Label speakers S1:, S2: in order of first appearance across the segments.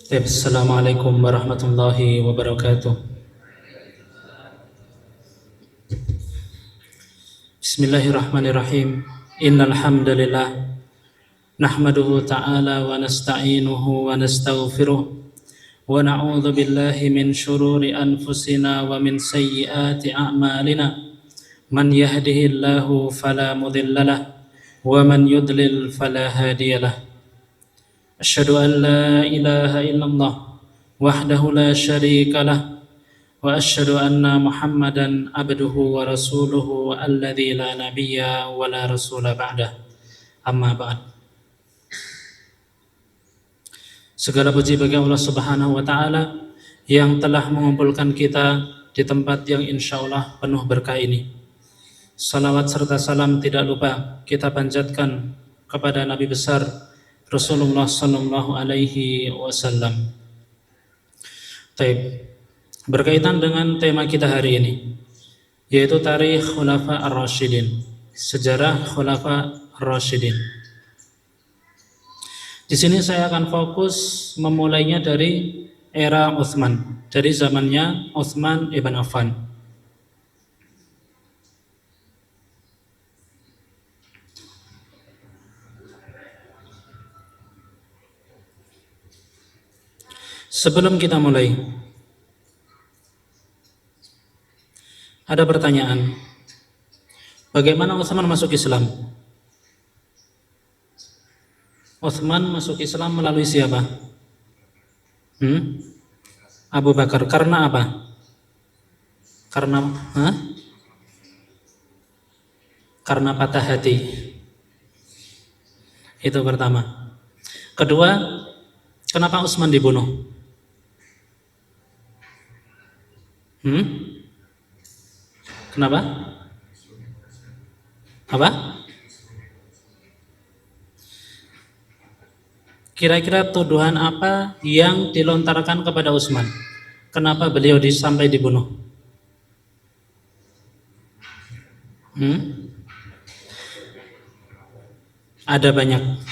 S1: Assalamualaikum warahmatullahi wabarakatuh. Bismillahirrahmanirrahim. Innal hamdalillah nahmaduhu ta'ala wa nasta'inuhu wa nastaghfiruh wa na'udzu billahi min shururi anfusina wa min sayyiati a'malina. Man yahdihillahu fala mudhillalah wa man yudlil fala hadiyalah. Asyhadu an la ilaha illallah wahdahu la syarika lah wa asyhadu anna Muhammadan abduhu wa rasuluhu alladzi la nabiyya wa la rasula ba'dah. Amma ba'd. Segala puji bagi Allah Subhanahu wa taala yang telah mengumpulkan kita di tempat yang insyaallah penuh berkah ini. Salawat serta salam tidak lupa kita panjatkan kepada Nabi besar Rasulullah sallallahu alaihi wasallam. Taib. Berkaitan dengan tema kita hari ini, yaitu tarikh Khulafa ar-Rasyidin, sejarah Khulafa ar-Rasyidin. Di sini saya akan fokus memulainya dari era Utsman, dari zamannya Utsman ibn Affan. Sebelum kita mulai, ada pertanyaan. Bagaimana Utsman masuk Islam? Utsman masuk Islam melalui siapa? Abu Bakar. Karena apa? Karena patah hati. Itu pertama. Kedua, kenapa Utsman dibunuh? Kenapa? Apa? Kira-kira tuduhan apa yang dilontarkan kepada Utsman? Kenapa beliau sampai dibunuh? Ada banyak.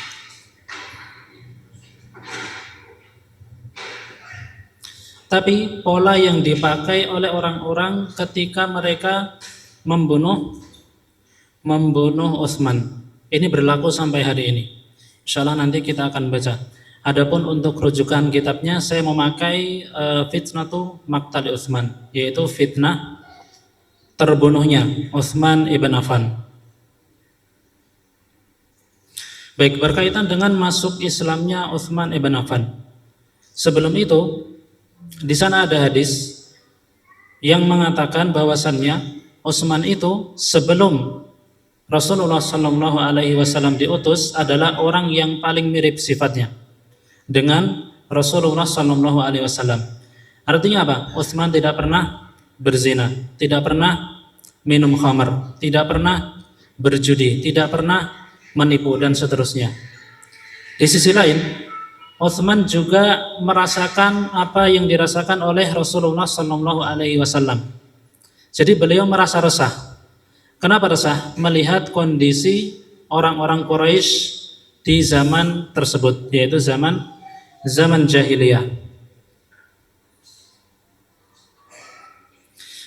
S1: Tapi pola yang dipakai oleh orang-orang ketika mereka membunuh Utsman ini berlaku sampai hari ini. Insyaallah nanti kita akan baca. Adapun untuk rujukan kitabnya saya memakai Fitnatu Maqtali Utsman, yaitu fitnah terbunuhnya Utsman ibn Affan. Baik, berkaitan dengan masuk Islamnya Utsman ibn Affan. Sebelum itu, di sana ada hadis yang mengatakan bahwasannya Utsman itu sebelum Rasulullah Shallallahu Alaihi Wasallam diutus adalah orang yang paling mirip sifatnya dengan Rasulullah Shallallahu Alaihi Wasallam. Artinya apa? Utsman tidak pernah berzina, tidak pernah minum khamar, tidak pernah berjudi, tidak pernah menipu dan seterusnya. Di sisi lain, Utsman juga merasakan apa yang dirasakan oleh Rasulullah Shallallahu Alaihi Wasallam. Jadi beliau merasa resah. Kenapa resah? Melihat kondisi orang-orang Quraisy di zaman tersebut, yaitu zaman jahiliyah.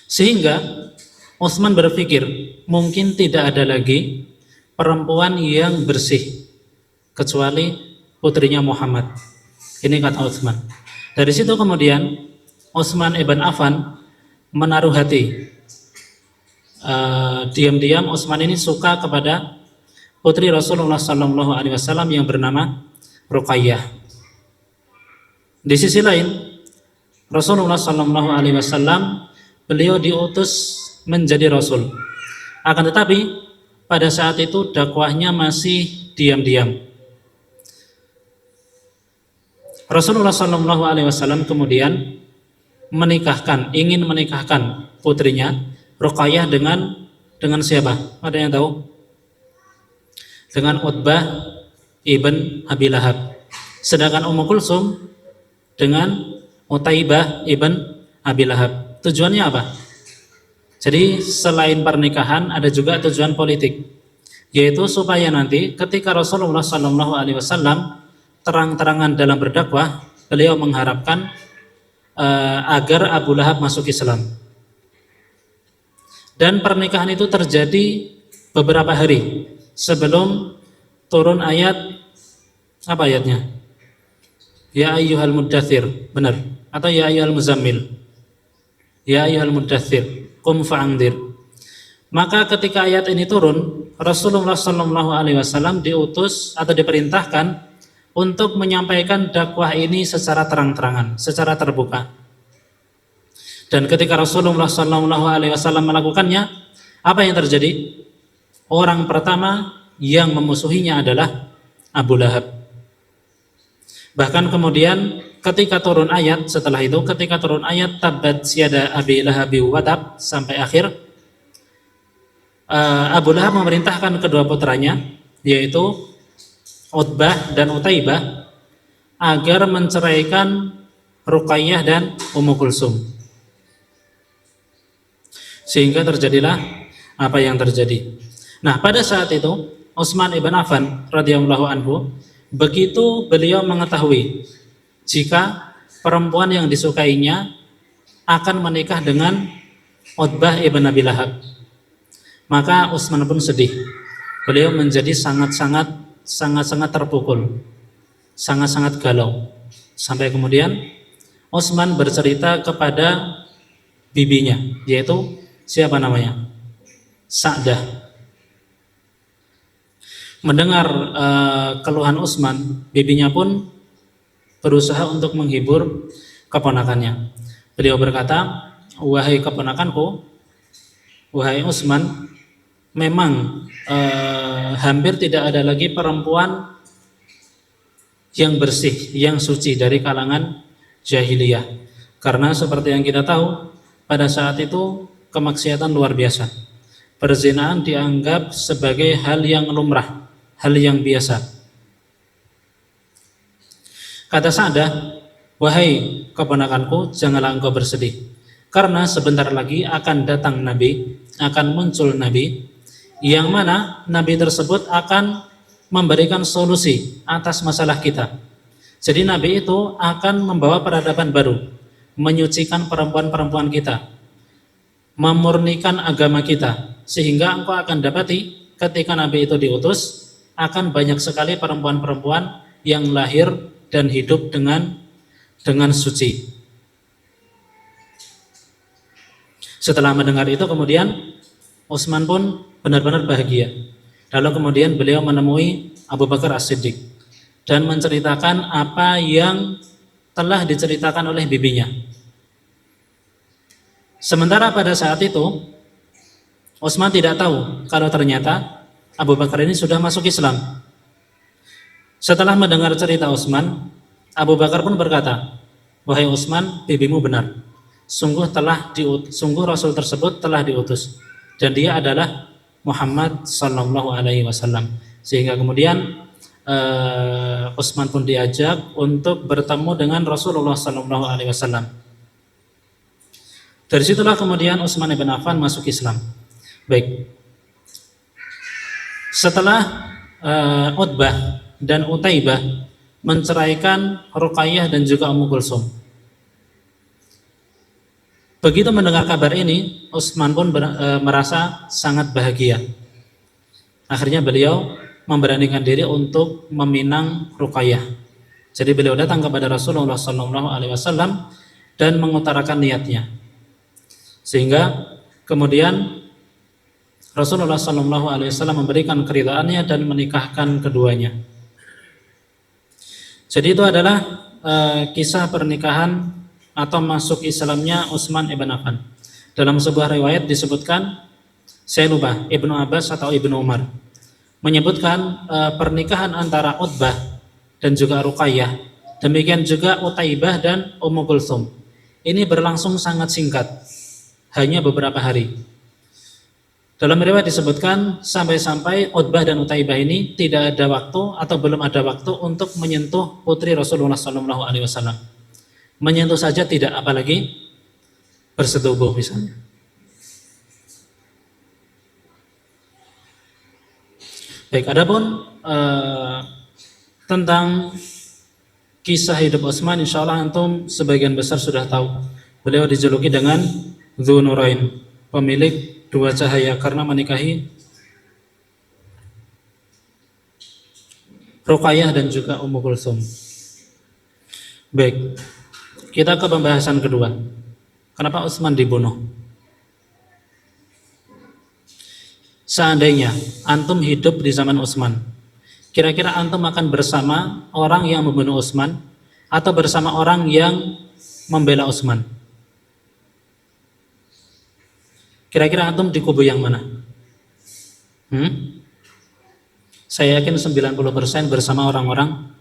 S1: Sehingga Utsman berpikir mungkin tidak ada lagi perempuan yang bersih kecuali putrinya Muhammad. Ini kata Utsman. Dari situ kemudian Utsman ibn Affan menaruh hati. Diam-diam Utsman ini suka kepada putri Rasulullah Sallallahu Alaihi Wasallam yang bernama Ruqayyah. Di sisi lain, Rasulullah Sallallahu Alaihi Wasallam beliau diutus menjadi Rasul. Akan tetapi pada saat itu dakwahnya masih diam-diam. Rasulullah Shallallahu Alaihi Wasallam kemudian ingin menikahkan putrinya Ruqayyah dengan siapa? Ada yang tahu? Dengan Utbah ibn Abi Lahab. Sedangkan Ummu Kulsum dengan Utaibah ibn Abi Lahab. Tujuannya apa? Jadi selain pernikahan ada juga tujuan politik, yaitu supaya nanti ketika Rasulullah Shallallahu Alaihi Wasallam terang-terangan dalam berdakwah, beliau mengharapkan agar Abu Lahab masuk Islam. Dan pernikahan itu terjadi beberapa hari sebelum turun ayat, apa ayatnya? Ya ayyuhal muddathir, benar, atau ya ayyuhal muzammil. Ya ayyuhal muddathir, qum fa'andir. Maka ketika ayat ini turun, Rasulullah Shallallahu Alaihi Wasallam diutus atau diperintahkan untuk menyampaikan dakwah ini secara terang-terangan, secara terbuka. Dan ketika Rasulullah Shallallahu Alaihi Wasallam melakukannya, apa yang terjadi? Orang pertama yang memusuhinya adalah Abu Lahab. Bahkan kemudian ketika turun ayat, setelah itu ketika turun ayat tabbat yada abi lahabi wa tab sampai akhir, Abu Lahab memerintahkan kedua putranya, yaitu Utbah dan Utaibah, agar menceraikan Ruqayyah dan Ummu Kulsum. Sehingga terjadilah apa yang terjadi. Nah, pada saat itu Utsman ibn Affan radhiyallahu anhu, begitu beliau mengetahui jika perempuan yang disukainya akan menikah dengan Utbah ibn Abi Lahab, maka Utsman pun sedih. Beliau menjadi sangat-sangat terpukul, sangat-sangat galau. Sampai kemudian Utsman bercerita kepada bibinya, yaitu siapa namanya? Sa'dah. Mendengar keluhan Utsman, bibinya pun berusaha untuk menghibur keponakannya. Beliau berkata, wahai keponakanku, wahai Utsman, memang hampir tidak ada lagi perempuan yang bersih, yang suci dari kalangan jahiliyah. Karena seperti yang kita tahu, pada saat itu kemaksiatan luar biasa. Perzinahan dianggap sebagai hal yang lumrah, hal yang biasa. Kata Sa'dah, wahai keponakanku, janganlah engkau bersedih, karena sebentar lagi akan datang Nabi, akan muncul Nabi, yang mana Nabi tersebut akan memberikan solusi atas masalah kita. Jadi Nabi itu akan membawa peradaban baru, menyucikan perempuan-perempuan kita, memurnikan agama kita, sehingga engkau akan dapati ketika Nabi itu diutus, akan banyak sekali perempuan-perempuan yang lahir dan hidup dengan suci. Setelah mendengar itu kemudian Utsman pun benar-benar bahagia. Lalu kemudian beliau menemui Abu Bakar As-Siddiq dan menceritakan apa yang telah diceritakan oleh bibinya. Sementara pada saat itu Utsman tidak tahu kalau ternyata Abu Bakar ini sudah masuk Islam. Setelah mendengar cerita Utsman, Abu Bakar pun berkata, wahai Utsman, bibimu benar. Sungguh Rasul tersebut telah diutus dan dia adalah Muhammad sallallahu alaihi wasallam. Sehingga kemudian Utsman pun diajak untuk bertemu dengan Rasulullah sallallahu alaihi wasallam. Dari situlah kemudian Utsman ibn Affan masuk Islam. Baik. Setelah Utbah dan Utaibah menceraikan Ruqayyah dan juga Ummu Kulsum, begitu mendengar kabar ini, Utsman pun merasa sangat bahagia. Akhirnya beliau memberanikan diri untuk meminang Ruqayyah. Jadi beliau datang kepada Rasulullah SAW dan mengutarakan niatnya. Sehingga kemudian Rasulullah SAW memberikan keridhaannya dan menikahkan keduanya. Jadi itu adalah kisah pernikahan atau masuk Islamnya Utsman ibn Affan. Dalam sebuah riwayat disebutkan, saya lupa, Ibnu Abbas atau Ibnu Umar menyebutkan pernikahan antara Utbah dan juga Ruqayyah, demikian juga Utaibah dan Ummu Kulsum, ini berlangsung sangat singkat, hanya beberapa hari. Dalam riwayat disebutkan sampai-sampai Utbah dan Utaibah ini tidak ada waktu atau belum ada waktu untuk menyentuh putri Rasulullah SAW. Menyentuh saja tidak, apalagi bersetubuh misalnya. Baik, adapun tentang kisah hidup Utsman, insya Allah antum sebagian besar sudah tahu. Beliau dijuluki dengan Dzunurain, pemilik dua cahaya, karena menikahi Ruqayyah dan juga Ummu Kulsum. Baik, kita ke pembahasan kedua. Kenapa Utsman dibunuh? Seandainya antum hidup di zaman Utsman, kira-kira antum akan bersama orang yang membunuh Utsman atau bersama orang yang membela Utsman? Kira-kira antum di kubu yang mana? Saya yakin 90% bersama orang-orang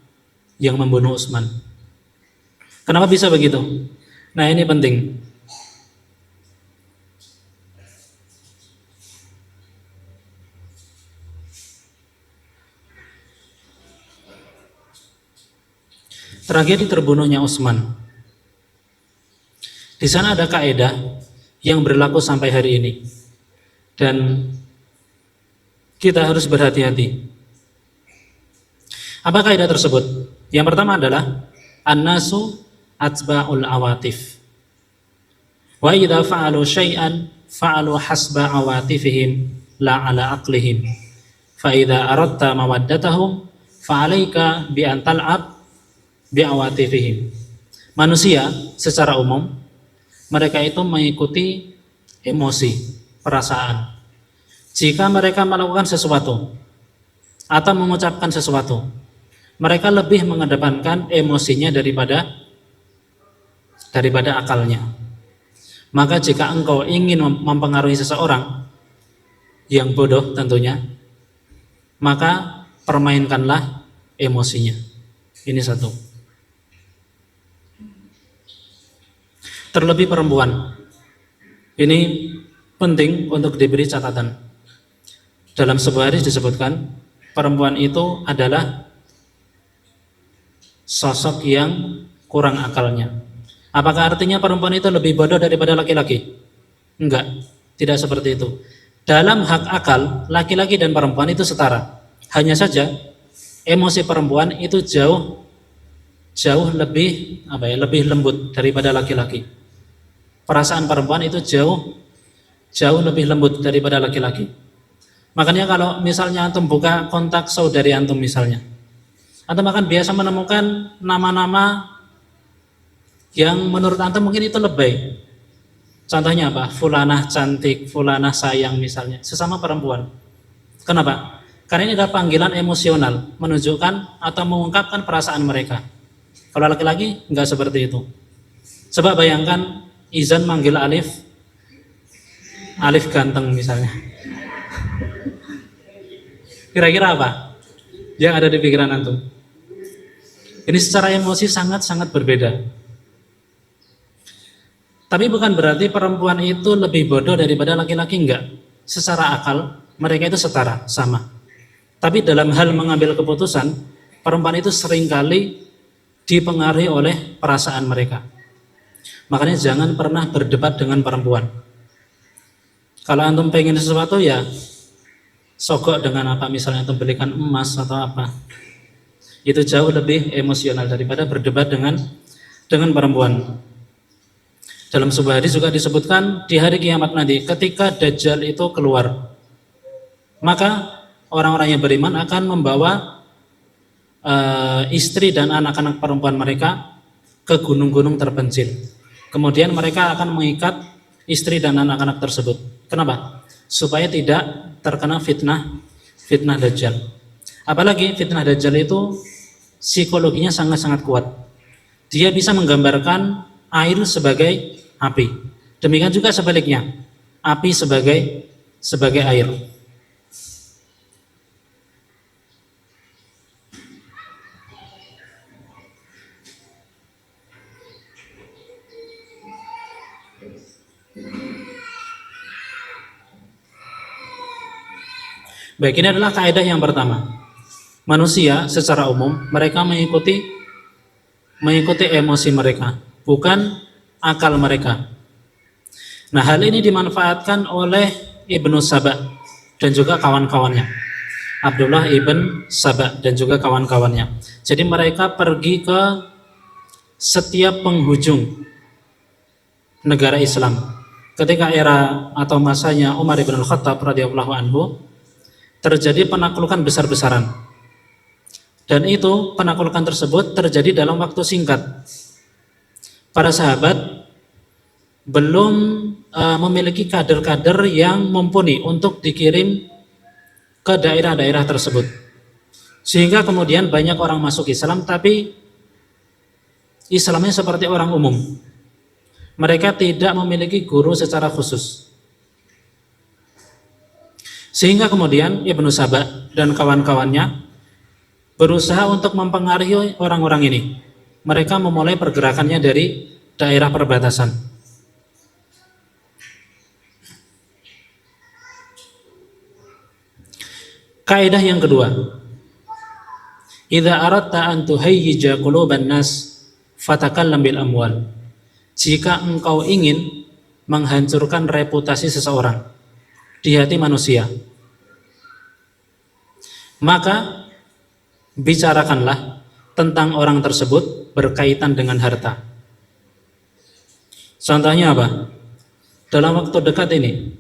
S1: yang membunuh Utsman. Kenapa bisa begitu? Nah, ini penting. Tragedi terbunuhnya Utsman. Di sana ada kaidah yang berlaku sampai hari ini, dan kita harus berhati-hati. Apa kaidah tersebut? Yang pertama adalah an-nasu atba'ul awatif. Wa idza fa'alu syai'an fa'alu hasba awatifihim la ala aqlihim. Fa idza aradta mawaddatahum fa'alaika bi an tal'ab bi'awatifihim. Manusia secara umum mereka itu mengikuti emosi, perasaan. Jika mereka melakukan sesuatu atau mengucapkan sesuatu, mereka lebih mengedepankan emosinya daripada akalnya. Maka jika engkau ingin mempengaruhi seseorang yang bodoh tentunya, maka permainkanlah emosinya. Ini satu. Terlebih perempuan, ini penting untuk diberi catatan. Dalam sebuah hadis disebutkan perempuan itu adalah sosok yang kurang akalnya. Apakah artinya perempuan itu lebih bodoh daripada laki-laki? Enggak, tidak seperti itu. Dalam hak akal, laki-laki dan perempuan itu setara. Hanya saja emosi perempuan itu jauh lebih lebih lembut daripada laki-laki. Perasaan perempuan itu jauh lebih lembut daripada laki-laki. Makanya kalau misalnya antum buka kontak saudari antum misalnya, antum akan biasa menemukan nama-nama yang menurut antum mungkin itu lebay. Contohnya apa? Fulanah cantik, fulanah sayang misalnya, sesama perempuan. Kenapa? Karena ini adalah panggilan emosional, menunjukkan atau mengungkapkan perasaan mereka. Kalau laki-laki enggak seperti itu. Coba bayangkan Izan manggil Alif ganteng misalnya. Kira-kira apa yang ada di pikiran antum? Ini secara emosi sangat-sangat berbeda. Tapi bukan berarti perempuan itu lebih bodoh daripada laki-laki, enggak. Secara akal mereka itu setara, sama. Tapi dalam hal mengambil keputusan, perempuan itu seringkali dipengaruhi oleh perasaan mereka. Makanya jangan pernah berdebat dengan perempuan. Kalau antum pengen sesuatu ya sogok dengan apa, misalnya antum belikan emas atau apa. Itu jauh lebih emosional daripada berdebat dengan perempuan. Dalam sebuah hadis juga disebutkan di hari kiamat nanti ketika Dajjal itu keluar, maka orang-orang yang beriman akan membawa istri dan anak-anak perempuan mereka ke gunung-gunung terpencil. Kemudian mereka akan mengikat istri dan anak-anak tersebut. Kenapa? Supaya tidak terkena fitnah Dajjal. Apalagi fitnah Dajjal itu psikologinya sangat-sangat kuat. Dia bisa menggambarkan air sebagai api. Demikian juga sebaliknya, api sebagai air. Baik, ini adalah kaidah yang pertama. Manusia secara umum mereka mengikuti emosi mereka, bukan akal mereka. Nah, hal ini dimanfaatkan oleh Ibnu Saba dan juga kawan-kawannya. Abdullah ibn Saba dan juga kawan-kawannya. Jadi mereka pergi ke setiap penghujung negara Islam. Ketika era atau masanya Umar bin Al-Khattab radhiyallahu anhu, terjadi penaklukan besar-besaran. Dan itu penaklukan tersebut terjadi dalam waktu singkat. Para sahabat belum memiliki kader-kader yang mumpuni untuk dikirim ke daerah-daerah tersebut. Sehingga kemudian banyak orang masuk Islam, tapi Islamnya seperti orang umum. Mereka tidak memiliki guru secara khusus. Sehingga kemudian Ibnu Saba dan kawan-kawannya berusaha untuk mempengaruhi orang-orang ini. Mereka memulai pergerakannya dari daerah perbatasan. Kaidah yang kedua, idza aradta an tuhayyija quluban nas fatakallam bil amwal. Jika engkau ingin menghancurkan reputasi seseorang di hati manusia, maka bicarakanlah tentang orang tersebut berkaitan dengan harta. Contohnya apa? Dalam waktu dekat ini,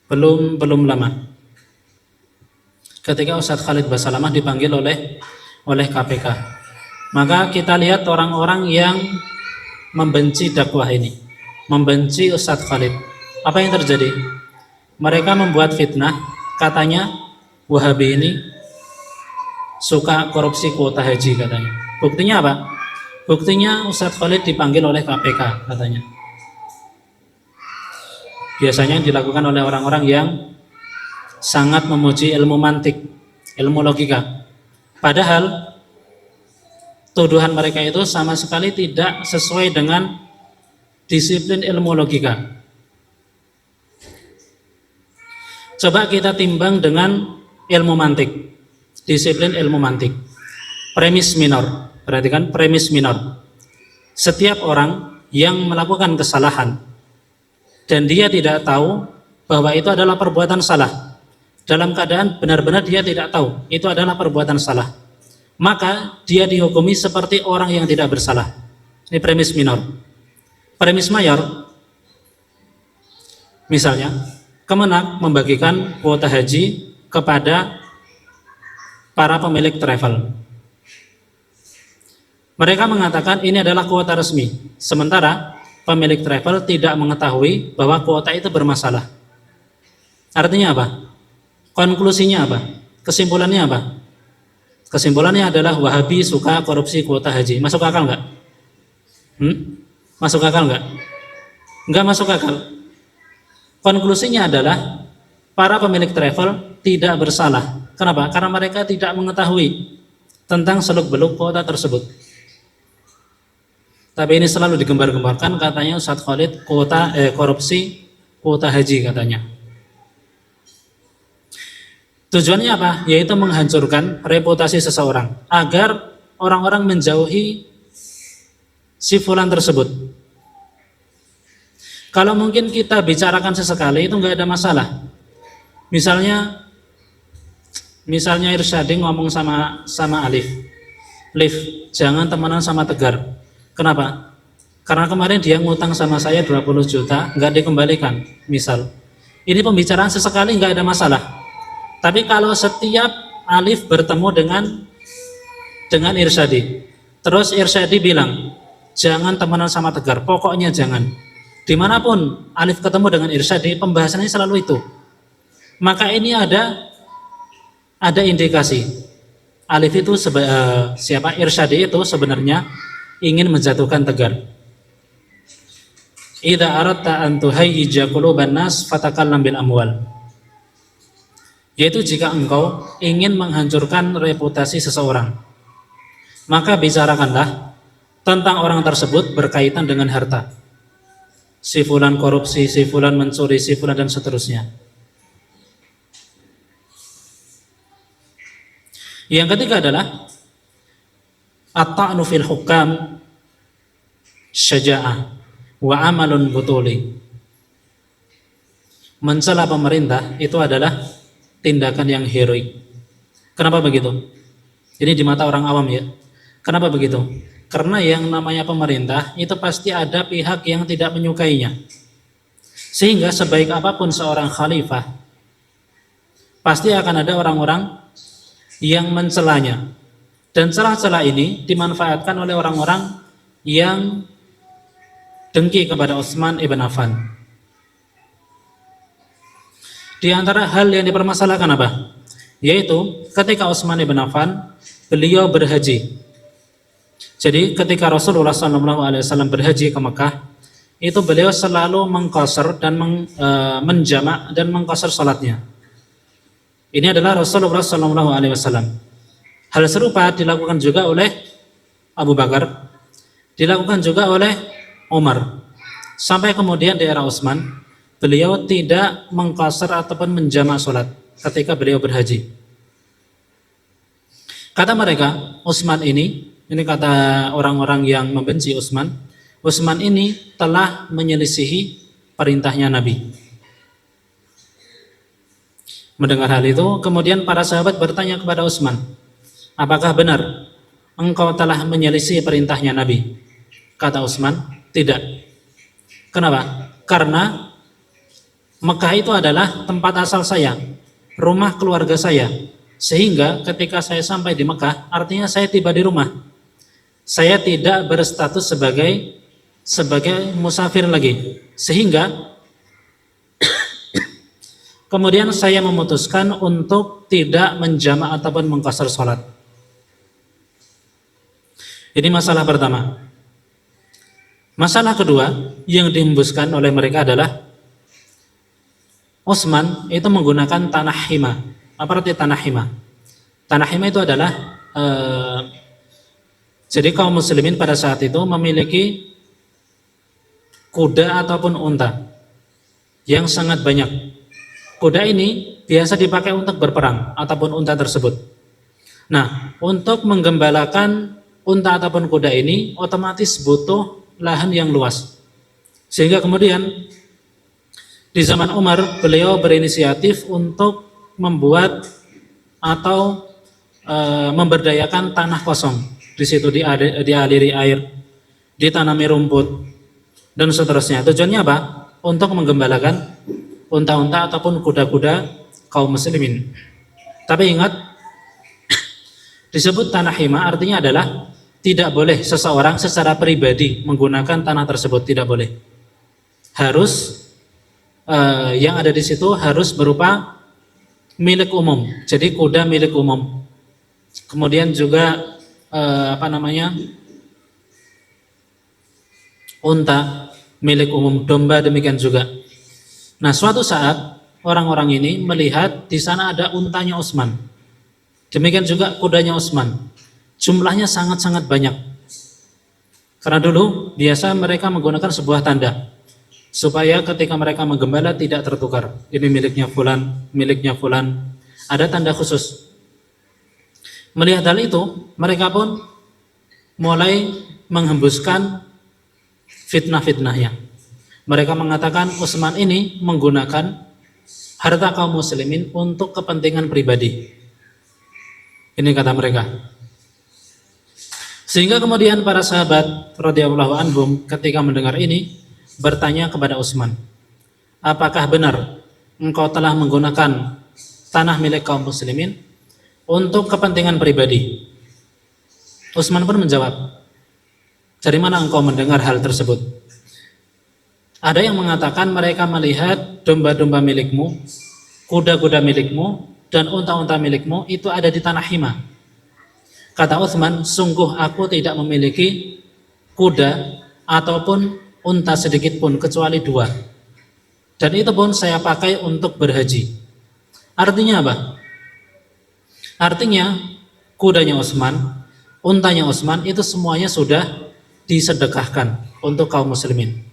S1: belum lama, ketika Ustadz Khalid Basalamah dipanggil oleh KPK, maka kita lihat orang-orang yang membenci dakwah ini, membenci Ustadz Khalid. Apa yang terjadi? Mereka membuat fitnah, katanya Wahabi ini suka korupsi kuota haji katanya. Buktinya apa? Buktinya Ustadz Khalid dipanggil oleh KPK katanya. Biasanya yang dilakukan oleh orang-orang yang sangat memuji ilmu mantik, ilmu logika. Padahal tuduhan mereka itu sama sekali tidak sesuai dengan disiplin ilmu logika. Coba kita timbang dengan ilmu mantik, disiplin ilmu mantik. Premis minor, perhatikan premis minor. Setiap orang yang melakukan kesalahan dan dia tidak tahu bahwa itu adalah perbuatan salah, dalam keadaan benar-benar dia tidak tahu itu adalah perbuatan salah, maka dia dihukumi seperti orang yang tidak bersalah. Ini premis minor. Premis mayor, misalnya Kemenak membagikan kuota haji kepada para pemilik travel. Mereka mengatakan ini adalah kuota resmi, sementara pemilik travel tidak mengetahui bahwa kuota itu bermasalah. Artinya apa? Konklusinya apa? Kesimpulannya apa? Kesimpulannya adalah Wahabi suka korupsi kuota haji. Masuk akal nggak? Masuk akal nggak? Nggak masuk akal. Konklusinya adalah para pemilik travel tidak bersalah. Kenapa? Karena mereka tidak mengetahui tentang seluk-beluk kuota tersebut. Tapi ini selalu digembar-gembarkan, katanya Ustadz Khalid korupsi kuota haji katanya. Tujuannya apa? Yaitu menghancurkan reputasi seseorang agar orang-orang menjauhi si fulan tersebut. Kalau mungkin kita bicarakan sesekali itu nggak ada masalah. Misalnya Irsyadi ngomong sama Alif, jangan temenan sama Tegar. Kenapa? Karena kemarin dia ngutang sama saya 20 juta, nggak dikembalikan. Misal, ini pembicaraan sesekali nggak ada masalah. Tapi kalau setiap Alif bertemu dengan Irsyadi, terus Irsyadi bilang, jangan temenan sama Tegar, pokoknya jangan. Dimanapun Alif ketemu dengan Irsyadi, pembahasannya selalu itu. Maka ini ada indikasi Alif itu Irsyadi itu sebenarnya ingin menjatuhkan Tegar. Idza aradta an tuhayyija quluban nas fatakallam bil amwal. Yaitu jika engkau ingin menghancurkan reputasi seseorang, maka bicarakanlah tentang orang tersebut berkaitan dengan harta. Si fulan korupsi, si fulan mencuri, si fulan dan seterusnya. Yang ketiga adalah at-ta'nu fil hukam syaja'ah wa amalun butuli. Mencela pemerintah itu adalah tindakan yang heroik. Kenapa begitu? Ini di mata orang awam ya. Kenapa begitu? Karena yang namanya pemerintah itu pasti ada pihak yang tidak menyukainya. Sehingga sebaik apapun seorang khalifah, pasti akan ada orang-orang yang mencelanya. Dan celah-celah ini dimanfaatkan oleh orang-orang yang dengki kepada Utsman ibn Affan. Di antara hal yang dipermasalahkan apa? Yaitu ketika Utsman ibn Affan beliau berhaji. Jadi ketika Rasulullah SAW berhaji ke Mekah, itu beliau selalu mengqasar dan menjamak dan mengqasar salatnya. Ini adalah Rasulullah SAW. Hal serupa dilakukan juga oleh Abu Bakar, dilakukan juga oleh Umar. Sampai kemudian di era Utsman, beliau tidak mengqasar ataupun menjamak salat ketika beliau berhaji. Kata mereka, Utsman ini kata orang-orang yang membenci Utsman ini telah menyelisihi perintahnya Nabi. Mendengar hal itu, kemudian para sahabat bertanya kepada Utsman, apakah benar engkau telah menyelisih perintahnya Nabi? Kata Utsman, tidak. Kenapa? Karena Mekah itu adalah tempat asal saya, rumah keluarga saya. Sehingga ketika saya sampai di Mekah, artinya saya tiba di rumah. Saya tidak berstatus sebagai musafir lagi. Sehingga kemudian saya memutuskan untuk tidak menjamak ataupun mengqasar salat. Ini masalah pertama. Masalah kedua yang dihembuskan oleh mereka adalah Utsman itu menggunakan tanah hima. Apa arti tanah hima? Tanah hima itu adalah jadi kaum muslimin pada saat itu memiliki kuda ataupun unta yang sangat banyak. Kuda ini biasa dipakai untuk berperang ataupun unta tersebut. Nah, untuk menggembalakan unta ataupun kuda ini otomatis butuh lahan yang luas. Sehingga kemudian di zaman Umar beliau berinisiatif untuk membuat atau memberdayakan tanah kosong. Di situ dialiri air, ditanami rumput dan seterusnya. Tujuannya apa? Untuk menggembalakan unta-unta ataupun kuda-kuda kaum muslimin. Tapi ingat, disebut tanah hima artinya adalah tidak boleh seseorang secara pribadi menggunakan tanah tersebut, tidak boleh. Harus yang ada di situ harus berupa milik umum. Jadi kuda milik umum. Kemudian juga unta milik umum, domba demikian juga. Nah, suatu saat orang-orang ini melihat di sana ada untanya Utsman. Demikian juga kudanya Utsman. Jumlahnya sangat-sangat banyak. Karena dulu biasa mereka menggunakan sebuah tanda supaya ketika mereka menggembala tidak tertukar. Ini miliknya fulan, miliknya fulan. Ada tanda khusus. Melihat hal itu, mereka pun mulai menghembuskan fitnah-fitnahnya. Mereka mengatakan Utsman ini menggunakan harta kaum muslimin untuk kepentingan pribadi. Ini kata mereka. Sehingga kemudian para sahabat radhiyallahu anhum ketika mendengar ini bertanya kepada Utsman, apakah benar engkau telah menggunakan tanah milik kaum muslimin untuk kepentingan pribadi? Utsman pun menjawab, dari mana engkau mendengar hal tersebut? Ada yang mengatakan mereka melihat domba-domba milikmu, kuda-kuda milikmu, dan unta-unta milikmu itu ada di tanah hima. Kata Utsman, sungguh aku tidak memiliki kuda ataupun unta sedikit pun kecuali 2. Dan itu pun saya pakai untuk berhaji. Artinya apa? Artinya kudanya Utsman, untanya Utsman itu semuanya sudah disedekahkan untuk kaum muslimin.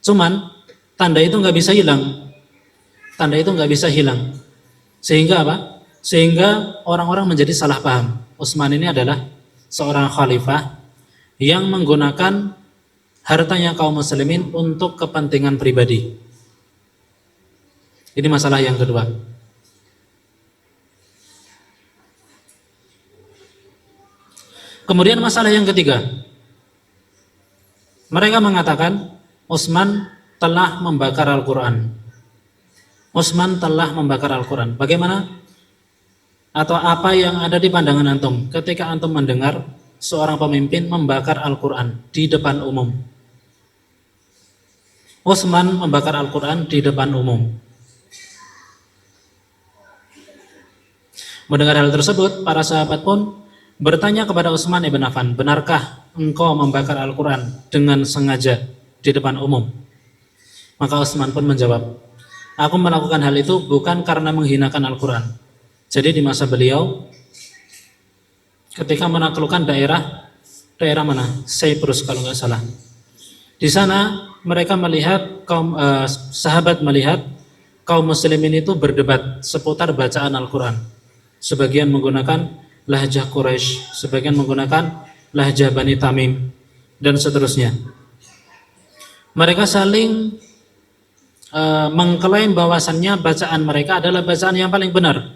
S1: Cuman tanda itu nggak bisa hilang. Tanda itu nggak bisa hilang. Sehingga apa? Sehingga orang-orang menjadi salah paham. Utsman ini adalah seorang khalifah yang menggunakan hartanya kaum muslimin untuk kepentingan pribadi. Ini masalah yang kedua. Kemudian masalah yang ketiga, Mereka mengatakan Utsman telah membakar Al-Quran. Utsman telah membakar Al-Quran. Bagaimana? Atau apa yang ada di pandangan antum ketika antum mendengar seorang pemimpin membakar Al-Quran di depan umum? Utsman membakar Al-Quran di depan umum. Mendengar hal tersebut, para sahabat pun bertanya kepada Utsman ibn Affan, benarkah engkau membakar Al-Quran dengan sengaja di depan umum? Maka Utsman pun menjawab, aku melakukan hal itu bukan karena menghinakan Al-Quran. Jadi di masa beliau, ketika menaklukkan daerah mana? Cyprus kalau nggak salah. Di sana mereka melihat sahabat melihat kaum muslimin itu berdebat seputar bacaan Al-Quran. Sebagian menggunakan lahjah Quraisy, sebagian menggunakan lahjah Bani Tamim, dan seterusnya. Mereka saling mengklaim bahwasannya bacaan mereka adalah bacaan yang paling benar,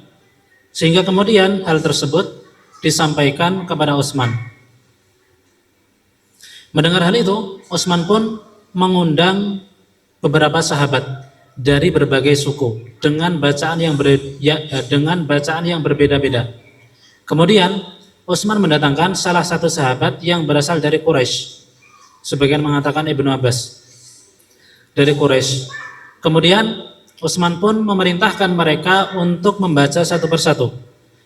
S1: sehingga kemudian hal tersebut disampaikan kepada Utsman. Mendengar hal itu, Utsman pun mengundang beberapa sahabat dari berbagai suku dengan bacaan yang berbeda-beda. Kemudian Utsman mendatangkan salah satu sahabat yang berasal dari Quraisy. Sebagian mengatakan Ibnu Abbas dari Quraisy. Kemudian Utsman pun memerintahkan mereka untuk membaca satu persatu.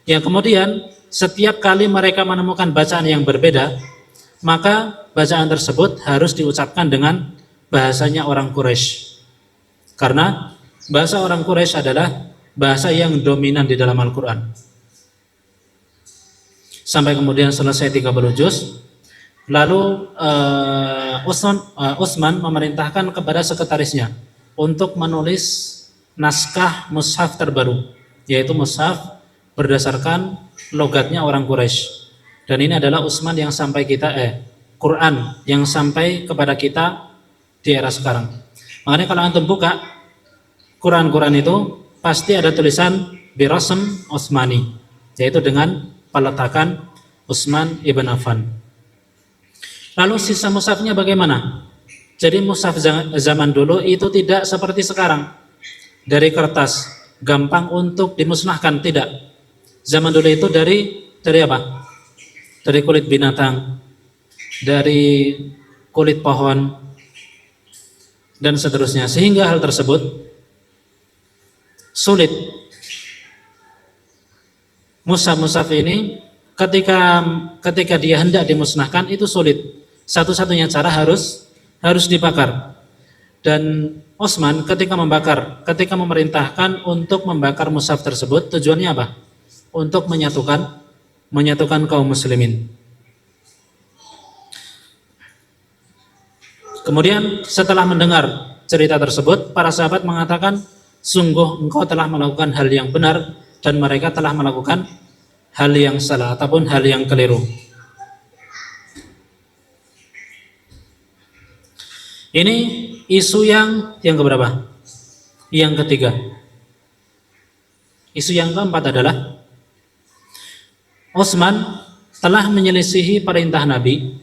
S1: Yang kemudian setiap kali mereka menemukan bacaan yang berbeda, maka bacaan tersebut harus diucapkan dengan bahasanya orang Quraisy. Karena bahasa orang Quraisy adalah bahasa yang dominan di dalam Al-Quran. Sampai kemudian selesai 30 juz, lalu Utsman memerintahkan kepada sekretarisnya untuk menulis naskah mushaf terbaru, yaitu mushaf berdasarkan logatnya orang Quraisy. Dan ini adalah Utsman yang sampai Quran yang sampai kepada kita di era sekarang. Makanya kalau antum buka Quran itu pasti ada tulisan birasm Utsmani, yaitu dengan peletakan Utsman ibn Affan. Lalu sisa mushafnya bagaimana? Jadi mushaf zaman dulu itu tidak seperti sekarang, dari kertas gampang untuk dimusnahkan, tidak. Zaman dulu itu dari apa? Dari kulit binatang, dari kulit pohon, dan seterusnya, sehingga hal tersebut sulit. Mushaf ini ketika dia hendak dimusnahkan itu sulit. Satu-satunya cara harus dibakar. Dan Utsman ketika memerintahkan untuk membakar mushaf tersebut, tujuannya apa? Untuk menyatukan kaum muslimin. Kemudian setelah mendengar cerita tersebut, para sahabat mengatakan, sungguh engkau telah melakukan hal yang benar dan mereka telah melakukan hal yang salah ataupun hal yang keliru. Ini isu yang keberapa? Yang ketiga. Isu yang keempat adalah Utsman telah menyelisihi perintah Nabi,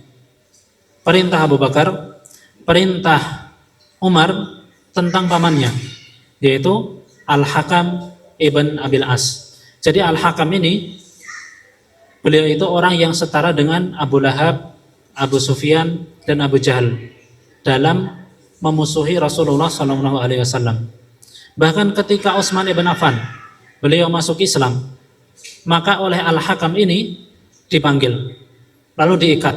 S1: perintah Abu Bakar, perintah Umar tentang pamannya, yaitu Al-Hakam ibn Abil As. Jadi Al-Hakam ini, beliau itu orang yang setara dengan Abu Lahab, Abu Sufyan, dan Abu Jahal dalam memusuhi Rasulullah SAW. Bahkan ketika Utsman ibn Affan beliau masuk Islam, maka oleh Al-Hakam ini dipanggil, lalu diikat,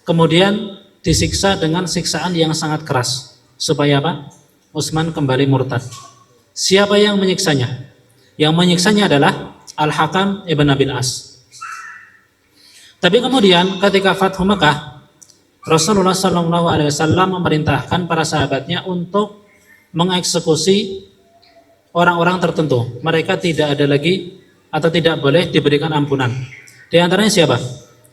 S1: kemudian disiksa dengan siksaan yang sangat keras, supaya apa? Utsman kembali murtad. Siapa yang menyiksanya? Yang menyiksanya adalah Al-Hakam ibn Abil As. Tapi kemudian ketika Fathu Makkah, Rasulullah SAW memerintahkan para sahabatnya untuk mengeksekusi orang-orang tertentu. Mereka tidak ada lagi atau tidak boleh diberikan ampunan. Di antaranya siapa?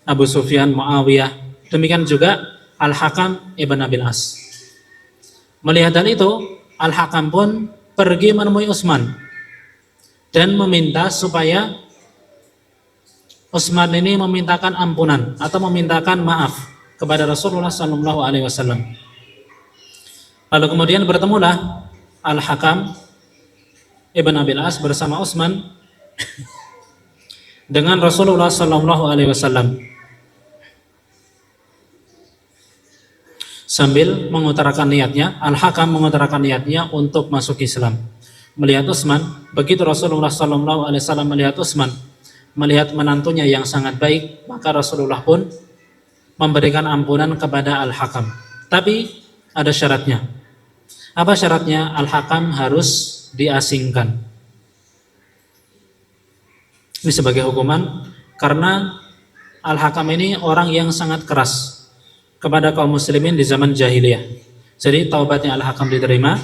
S1: Abu Sufyan, Muawiyah, demikian juga Al-Hakam ibn Abil As. Melihat hal itu, Al-Hakam pun pergi menemui Utsman dan meminta supaya Utsman ini memintakan ampunan atau memintakan maaf kepada Rasulullah Sallallahu Alaihi Wasallam. Lalu kemudian bertemulah Al-Hakam Ibn Abil As bersama Utsman dengan Rasulullah Sallallahu Alaihi Wasallam sambil mengutarakan niatnya. Al-Hakam mengutarakan niatnya untuk masuk Islam. Melihat Utsman, begitu Rasulullah Sallallahu Alaihi Wasallam melihat Utsman, melihat menantunya yang sangat baik, maka Rasulullah pun memberikan ampunan kepada Al-Hakam. Tapi ada syaratnya. Apa syaratnya? Al-Hakam harus diasingkan. Ini sebagai hukuman karena Al-Hakam ini orang yang sangat keras kepada kaum muslimin di zaman jahiliyah. Jadi taubatnya Al-Hakam diterima.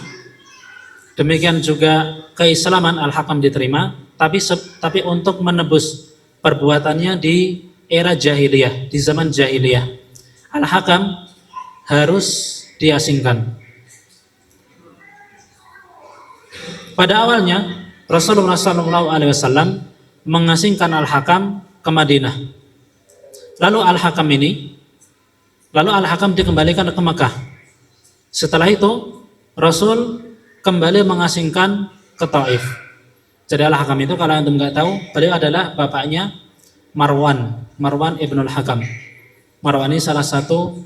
S1: Demikian juga keislaman Al-Hakam diterima, tapi untuk menebus perbuatannya di era jahiliyah, di zaman jahiliyah, Al-Hakam harus diasingkan. Pada awalnya Rasulullah SAW mengasingkan Al-Hakam ke Madinah. Lalu Al-Hakam dikembalikan ke Mekah. Setelah itu Rasul kembali mengasingkan ke Taif. Jadi Al-Hakam itu, kalau antum nggak tahu, beliau adalah bapaknya Marwan ibnul Hakam. Marwan ini salah satu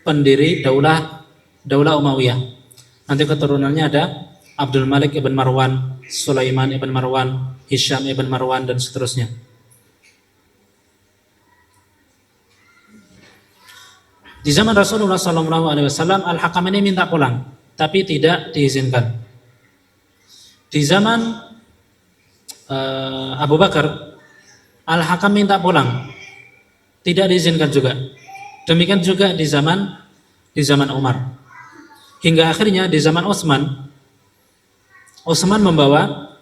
S1: pendiri daulah Umayyah. Nanti keturunannya ada Abdul Malik ibn Marwan, Sulaiman ibn Marwan, Hisham ibn Marwan, dan seterusnya. Di zaman Rasulullah SAW, Al-Hakam ini minta pulang, tapi tidak diizinkan. Di zaman Abu Bakar, Al-Hakam minta pulang, tidak diizinkan juga. Demikian juga di zaman Umar. Hingga akhirnya di zaman Utsman membawa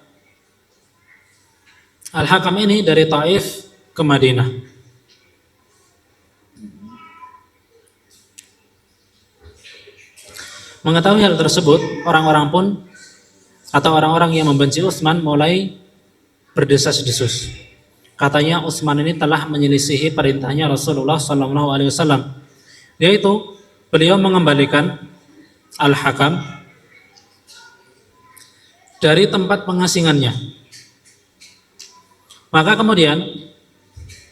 S1: Al-Hakam ini dari Taif ke Madinah. Mengetahui hal tersebut, orang-orang pun atau orang-orang yang membenci Utsman mulai berdesas-desus. Katanya Utsman ini telah menyelisihi perintahnya Rasulullah SAW, yaitu beliau mengembalikan Al-Hakam dari tempat pengasingannya. Maka kemudian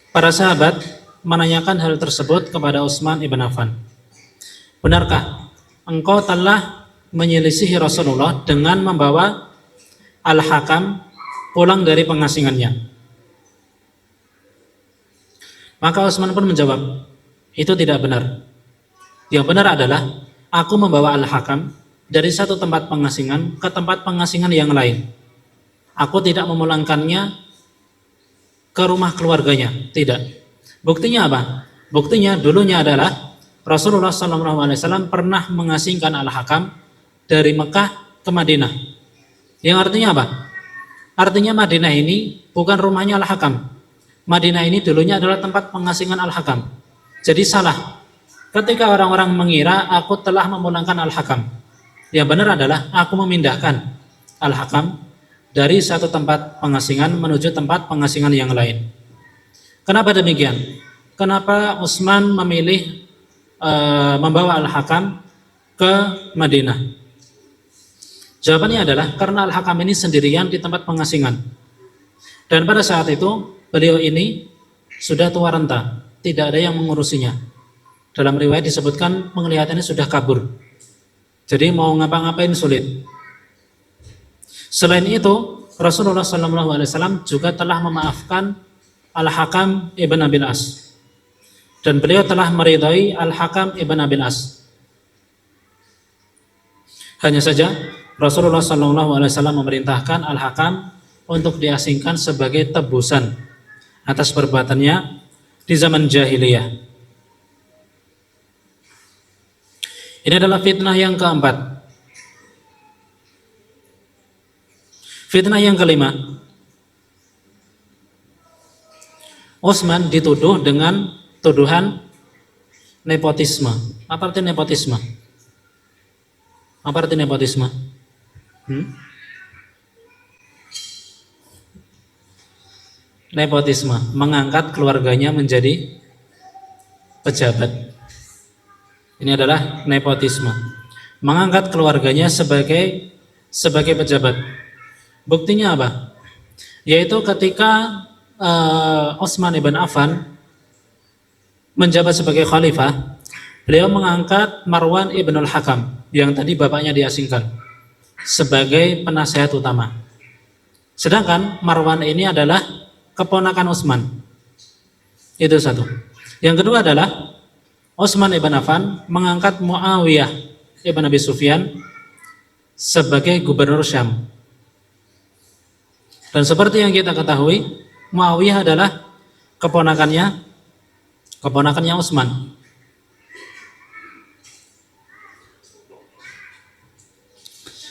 S1: para sahabat menanyakan hal tersebut kepada Utsman ibn Affan. Benarkah engkau telah menyelisihi Rasulullah dengan membawa Al-Hakam pulang dari pengasingannya? Maka Utsman pun menjawab, itu tidak benar. Yang benar adalah aku membawa Al-Hakam dari satu tempat pengasingan ke tempat pengasingan yang lain. Aku tidak memulangkannya ke rumah keluarganya, tidak. Buktinya apa? Buktinya dulunya adalah Rasulullah SAW pernah mengasingkan Al-Hakam dari Mekah ke Madinah. Yang artinya apa? Artinya Madinah ini bukan rumahnya Al-Hakam. Madinah ini dulunya adalah tempat pengasingan Al-Hakam. Jadi salah ketika orang-orang mengira aku telah memulangkan Al-Hakam. Yang benar adalah aku memindahkan Al-Hakam dari satu tempat pengasingan menuju tempat pengasingan yang lain. Kenapa demikian? Kenapa Utsman memilih membawa Al-Hakam ke Madinah? Jawabannya adalah karena Al-Hakam ini sendirian di tempat pengasingan. Dan pada saat itu beliau ini sudah tua renta, tidak ada yang mengurusinya. Dalam riwayat disebutkan penglihatannya sudah kabur. Jadi mau ngapa-ngapain sulit. Selain itu, Rasulullah SAW juga telah memaafkan Al-Hakam ibn Abil As. Dan beliau telah meridai Al-Hakam ibn Abil As. Hanya saja Rasulullah SAW memerintahkan Al-Hakam untuk diasingkan sebagai tebusan atas perbuatannya di zaman jahiliyah. Ini adalah fitnah yang keempat. Fitnah yang kelima, Utsman dituduh dengan tuduhan nepotisme. Apa arti nepotisme? Apa arti nepotisme? Nepotisme, mengangkat keluarganya menjadi pejabat. Ini adalah nepotisme. Mengangkat keluarganya sebagai pejabat. Buktinya apa? Yaitu ketika Utsman ibn Affan menjabat sebagai khalifah, beliau mengangkat Marwan ibnul Hakam yang tadi bapaknya diasingkan sebagai penasehat utama. Sedangkan Marwan ini adalah keponakan Utsman. Itu satu. Yang kedua adalah Utsman ibn Affan mengangkat Muawiyah ibn Abi Sufyan sebagai gubernur Syam. Dan seperti yang kita ketahui, Muawiyah adalah keponakannya Utsman.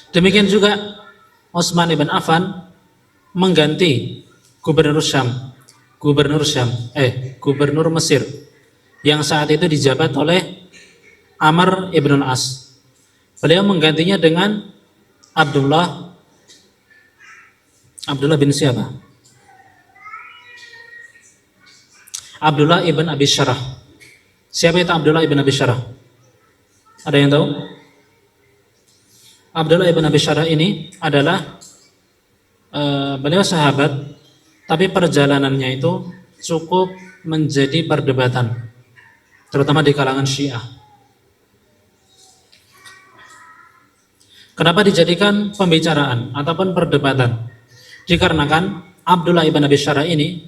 S1: Demikian juga Utsman ibn Affan mengganti gubernur Mesir yang saat itu dijabat oleh Amr ibn As. Beliau menggantinya dengan Abdullah bin siapa? Abdullah ibn Abi Syarah. Siapa itu Abdullah ibn Abi Syarah? Ada yang tahu? Abdullah ibn Abi Syarah ini adalah beliau sahabat, tapi perjalanannya itu cukup menjadi perdebatan, terutama di kalangan Syiah. Kenapa dijadikan pembicaraan ataupun perdebatan? Dikarenakan Abdullah ibn Abi Syarah ini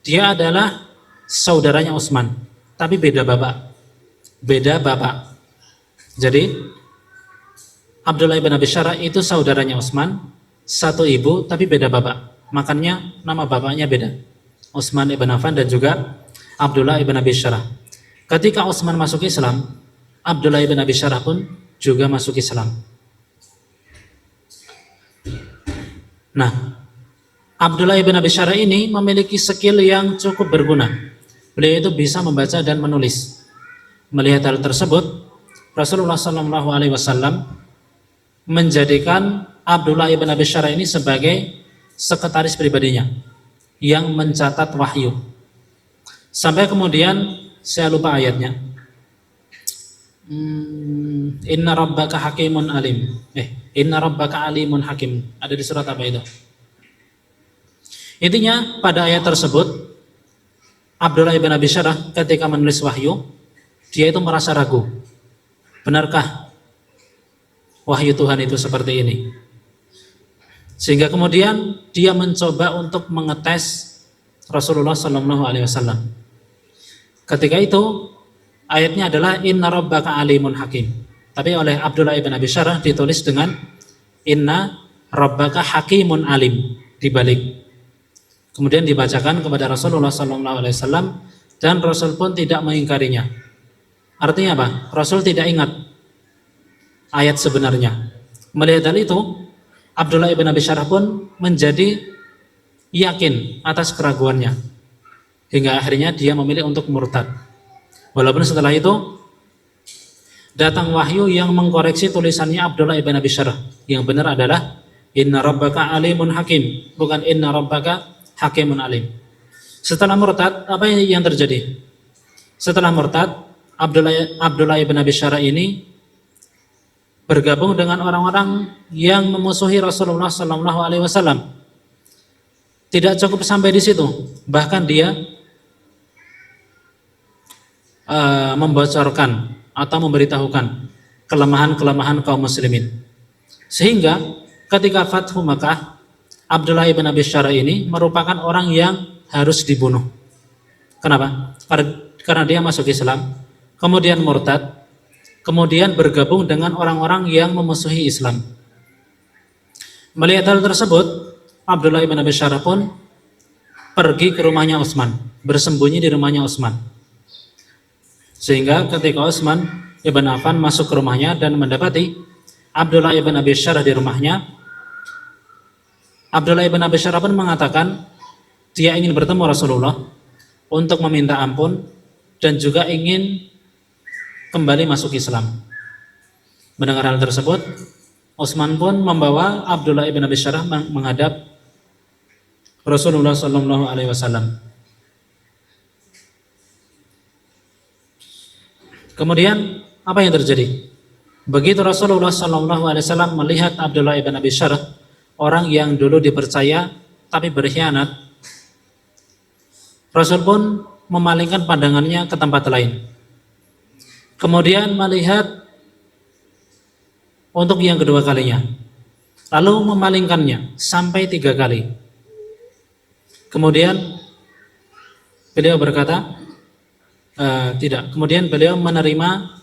S1: dia adalah saudaranya Utsman, tapi beda bapak. Jadi Abdullah ibn Abi Syarah itu saudaranya Utsman, satu ibu tapi beda bapak. Makanya nama bapaknya beda. Utsman ibn Affan dan juga Abdullah ibn Abi Syarah. Ketika Utsman masuk Islam, Abdullah ibn Abi Syarah pun juga masuk Islam. Nah, Abdullah ibn Abi Syarah ini memiliki skill yang cukup berguna. Beliau itu bisa membaca dan menulis. Melihat hal tersebut, Rasulullah SAW menjadikan Abdullah ibn Abi Syarah ini sebagai sekretaris pribadinya yang mencatat wahyu. Sampai kemudian saya lupa ayatnya. Inna rabbaka hakimun alim. Inna rabbaka alimun hakim. Ada di surat apa itu? Intinya pada ayat tersebut Abdullah ibn Abi Syarah ketika menulis wahyu, dia itu merasa ragu. Benarkah wahyu Tuhan itu seperti ini? Sehingga kemudian dia mencoba untuk mengetes Rasulullah SAW. Ketika itu ayatnya adalah Inna rabbaka alimun hakim. Tapi oleh Abdullah ibn Abi Syarah ditulis dengan Inna rabbaka hakimun alim dibalik. Kemudian dibacakan kepada Rasulullah SAW dan Rasul pun tidak mengingkarinya. Artinya apa? Rasul tidak ingat ayat sebenarnya. Melihat hal itu, Abdullah ibn Abi Syarah pun menjadi yakin atas keraguannya. Hingga akhirnya dia memilih untuk murtad. Walaupun setelah itu datang wahyu yang mengkoreksi tulisannya Abdullah ibn Abi Syarah. Yang benar adalah Inna rabbaka alimun hakim, bukan Inna rabbaka hakimun alim. Setelah murtad, apa yang terjadi? Setelah murtad, Abdullah ibn Abi Syarah ini bergabung dengan orang-orang yang memusuhi Rasulullah SAW. Tidak cukup sampai di situ, bahkan dia membocorkan atau memberitahukan kelemahan-kelemahan kaum muslimin. Sehingga ketika Fathu Makkah, Abdullah ibn Abi Syarah ini merupakan orang yang harus dibunuh. Kenapa? Karena dia masuk Islam, kemudian murtad, kemudian bergabung dengan orang-orang yang memusuhi Islam. Melihat hal tersebut, Abdullah ibn Abi Syarah pun pergi ke rumahnya Utsman, bersembunyi di rumahnya Utsman. Sehingga ketika Utsman ibn Affan masuk ke rumahnya dan mendapati Abdullah ibn Abi Syarah di rumahnya, Abdullah ibn Abi Syarah pun mengatakan dia ingin bertemu Rasulullah untuk meminta ampun dan juga ingin kembali masuk Islam. Mendengar hal tersebut, Utsman pun membawa Abdullah ibn Abi Syarah menghadap Rasulullah SAW. Kemudian apa yang terjadi? Begitu Rasulullah SAW melihat Abdullah ibn Abi Syarh, orang yang dulu dipercaya tapi berkhianat, Rasul pun memalingkan pandangannya ke tempat lain. Kemudian melihat untuk yang kedua kalinya, lalu memalingkannya sampai 3 kali. Kemudian beliau berkata, tidak. Kemudian beliau menerima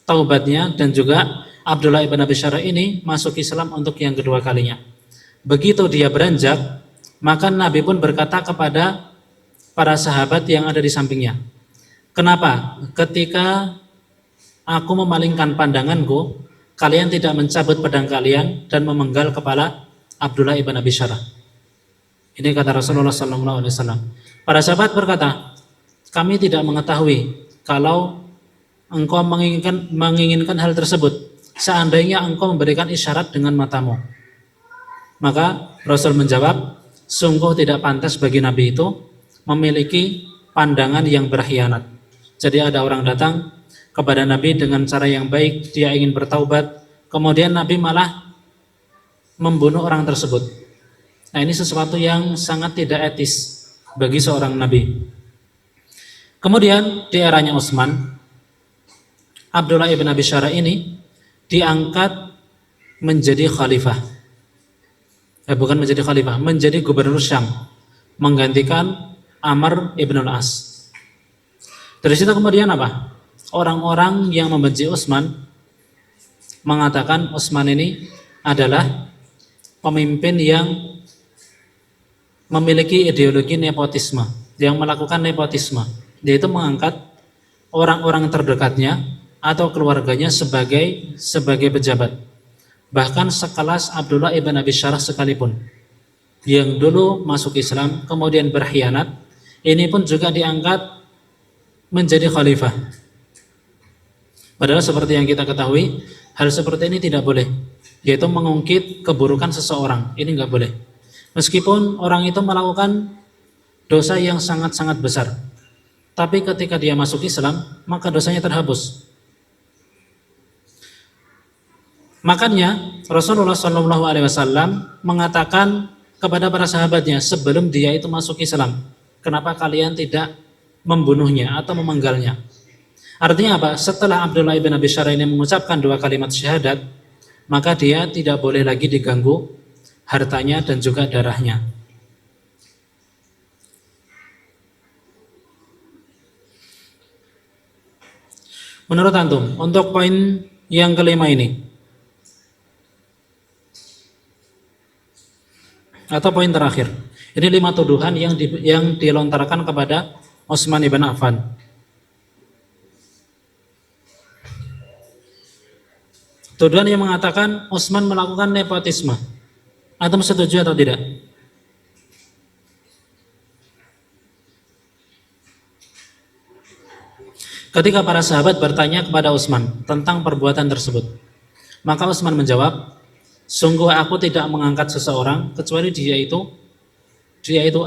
S1: taubatnya, dan juga Abdullah ibn Abi Syarh ini masuk Islam untuk yang kedua kalinya. Begitu dia beranjak, maka Nabi pun berkata kepada para sahabat yang ada di sampingnya, kenapa ketika aku memalingkan pandanganku, kalian tidak mencabut pedang kalian dan memenggal kepala Abdullah ibn Abi Syarh? Ini kata Rasulullah SAW. Para sahabat berkata, kami tidak mengetahui kalau engkau menginginkan hal tersebut, seandainya engkau memberikan isyarat dengan matamu. Maka Rasul menjawab, sungguh tidak pantas bagi Nabi itu memiliki pandangan yang berkhianat. Jadi ada orang datang kepada Nabi dengan cara yang baik, dia ingin bertaubat, kemudian Nabi malah membunuh orang tersebut. Nah, ini sesuatu yang sangat tidak etis bagi seorang Nabi. Kemudian di eranya Utsman, Abdullah ibn Abi Syarh ini diangkat menjadi khalifah. Bukan menjadi khalifah, menjadi gubernur Syam, menggantikan Amr ibn al-As. Dari situ kemudian apa? Orang-orang yang membenci Utsman mengatakan Utsman ini adalah pemimpin yang memiliki ideologi nepotisme, yang melakukan nepotisme, yaitu mengangkat orang-orang terdekatnya atau keluarganya sebagai pejabat. Bahkan sekelas Abdullah ibn Abi Syarh sekalipun, yang dulu masuk Islam kemudian berkhianat, ini pun juga diangkat menjadi khalifah. Padahal seperti yang kita ketahui, hal seperti ini tidak boleh, yaitu mengungkit keburukan seseorang. Ini nggak boleh, meskipun orang itu melakukan dosa yang sangat-sangat besar, tapi ketika dia masuk Islam maka dosanya terhapus. Makanya Rasulullah SAW mengatakan kepada para sahabatnya sebelum dia itu masuk Islam, kenapa kalian tidak membunuhnya atau memenggalnya? Artinya apa? Setelah Abdullah ibn Abi Syarh ini mengucapkan 2 kalimat syahadat, maka dia tidak boleh lagi diganggu hartanya dan juga darahnya. Menurut antum, untuk poin yang kelima ini, atau poin terakhir, ini 5 tuduhan yang dilontarkan kepada Utsman ibn Affan. Tuduhan yang mengatakan Utsman melakukan nepotisme. Antum setuju atau tidak? Ketika para sahabat bertanya kepada Utsman tentang perbuatan tersebut, maka Utsman menjawab, sungguh aku tidak mengangkat seseorang kecuali dia itu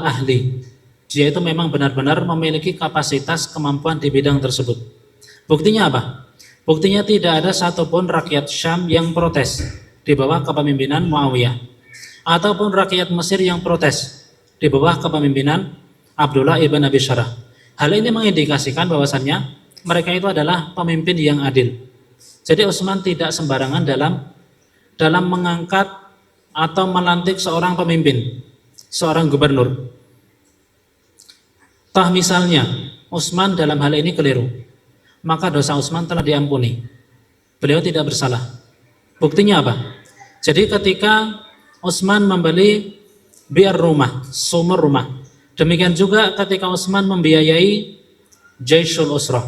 S1: ahli. Dia itu memang benar-benar memiliki kapasitas kemampuan di bidang tersebut. Buktinya apa? Buktinya tidak ada satupun rakyat Syam yang protes di bawah kepemimpinan Muawiyah, ataupun rakyat Mesir yang protes di bawah kepemimpinan Abdullah ibn Abi Syarh. Hal ini mengindikasikan bahwasannya mereka itu adalah pemimpin yang adil. Jadi Utsman tidak sembarangan dalam mengangkat atau melantik seorang pemimpin, seorang gubernur. Toh misalnya Utsman dalam hal ini keliru, maka dosa Utsman telah diampuni. Beliau tidak bersalah. Buktinya apa? Jadi ketika Utsman membeli biar rumah, sumur rumah, demikian juga ketika Utsman membiayai Jaisyul Usrah,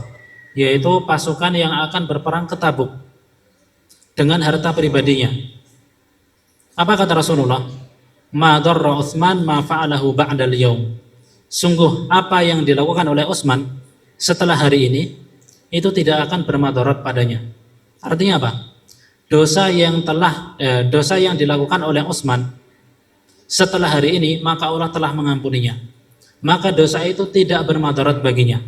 S1: yaitu pasukan yang akan berperang ke Tabuk dengan harta pribadinya. Apa kata Rasulullah? Ma darra Utsman ma fa'alahu ba'dal yaum. Sungguh apa yang dilakukan oleh Utsman setelah hari ini itu tidak akan bermadarat padanya. Artinya apa? Dosa yang dilakukan oleh Utsman setelah hari ini maka Allah telah mengampuninya. Maka dosa itu tidak bermadarat baginya.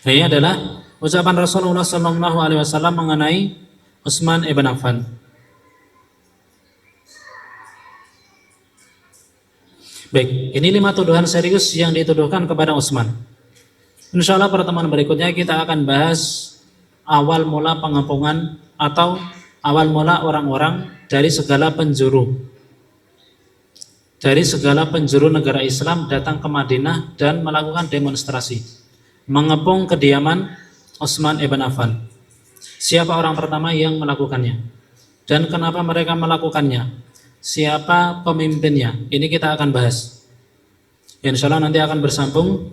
S1: Ini adalah ucapan Rasulullah Sallallahu Alaihi Wasallam mengenai Utsman ibn Affan. Baik, ini 5 tuduhan serius yang dituduhkan kepada Utsman. Insya Allah pertemuan berikutnya kita akan bahas awal mula pengepungan atau awal mula orang-orang dari segala penjuru negara Islam datang ke Madinah dan melakukan demonstrasi mengepung kediaman Utsman ibn Affan. Siapa orang pertama yang melakukannya dan kenapa mereka melakukannya, siapa pemimpinnya, ini kita akan bahas. Insya Allah nanti akan bersambung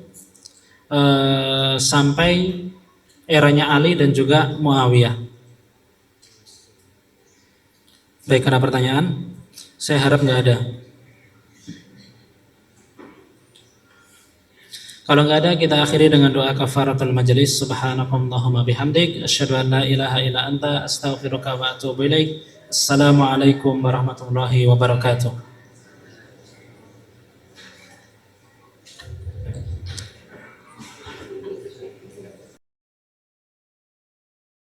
S1: sampai eranya Ali dan juga Muawiyah. Baik, ada pertanyaan? Saya harap nggak ada. Kalau nggak ada, kita akhiri dengan doa kafaratul majelis. Subhanakallahumma bihamdik, asyhadu an la ilaha illa anta, astaghfiruka wa atubu ilaik. Assalamualaikum warahmatullahi wabarakatuh.